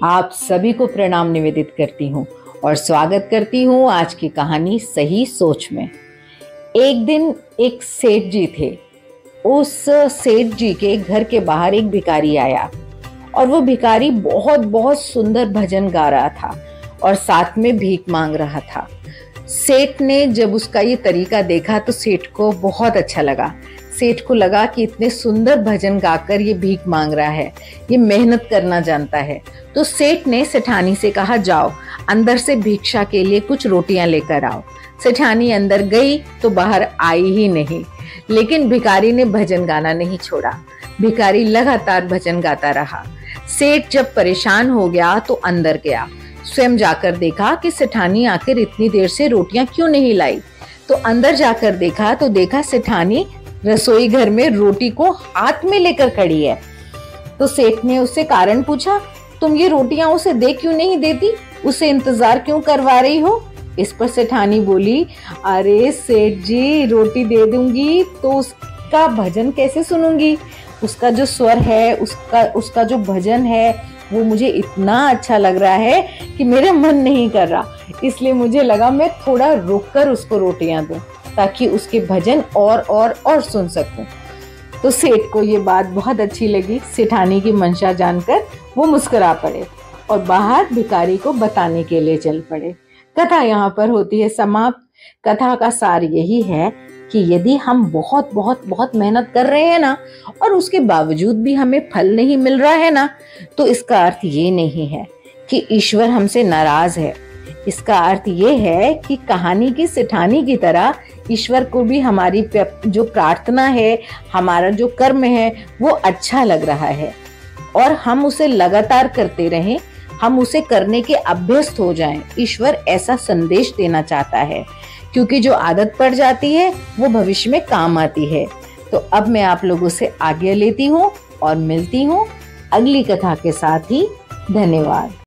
आप सभी को प्रणाम निवेदित करती हूँ और स्वागत करती हूँ आज की कहानी सही सोच में। एक दिन एक सेठ जी थे। उस सेठ जी के घर के बाहर एक भिखारी आया और वो भिखारी बहुत बहुत सुंदर भजन गा रहा था और साथ में भीख मांग रहा था। सेठ ने जब उसका ये तरीका देखा तो सेठ को बहुत अच्छा लगा। सेठ को लगा कि इतने सुंदर भजन गाकर ये भीख मांग रहा है, ये मेहनत करना जानता है। तो सेठ ने सेठानी से कहा, जाओ अंदर से भिक्षा के लिए कुछ रोटियां लेकर आओ। सेठानी अंदर गई तो बाहर आई ही नहीं, लेकिन भिखारी ने भजन गाना नहीं छोड़ा। भिखारी लगातार भजन गाता रहा। सेठ जब परेशान हो गया तो अंदर गया। स्वयं जाकर देखा कि सेठानी आकर इतनी देर से रोटियां क्यों नहीं लाई। तो अंदर जाकर देखा तो देखा सेठानी रसोई घर में रोटी को हाथ में लेकर खड़ी है। तो सेठ ने उससे कारण पूछा, तुम ये रोटियां उसे दे क्यों नहीं देती, उसे इंतजार क्यों करवा रही हो। इस पर सेठानी बोली, अरे सेठ जी, रोटी दे दूंगी तो उसका भजन कैसे सुनूंगी। उसका जो स्वर है, उसका जो भजन है वो मुझे इतना अच्छा लग रहा है कि मेरा मन नहीं कर रहा, इसलिए मुझे लगा मैं थोड़ा रुक कर उसको रोटियां दूं ताकि उसके भजन और सुन सकूं। तो सेठ को ये बात बहुत अच्छी लगी। सेठानी की मंशा जानकर वो मुस्कुरा पड़े और बाहर भिखारी को बताने के लिए चल पड़े। कथा यहाँ पर होती है समाप्त। कथा का सार यही है कि यदि हम बहुत बहुत बहुत मेहनत कर रहे हैं ना और उसके बावजूद भी हमें फल नहीं मिल रहा है ना, तो इसका अर्थ ये नहीं है कि ईश्वर हमसे नाराज है। इसका अर्थ ये है कि कहानी की सेठानी की तरह ईश्वर को भी हमारी जो प्रार्थना है, हमारा जो कर्म है वो अच्छा लग रहा है और हम उसे लगातार करते रहें, हम उसे करने के अभ्यस्त हो जाएं। ईश्वर ऐसा संदेश देना चाहता है, क्योंकि जो आदत पड़ जाती है वो भविष्य में काम आती है। तो अब मैं आप लोगों से आज्ञा लेती हूँ और मिलती हूँ अगली कथा के साथ ही। धन्यवाद।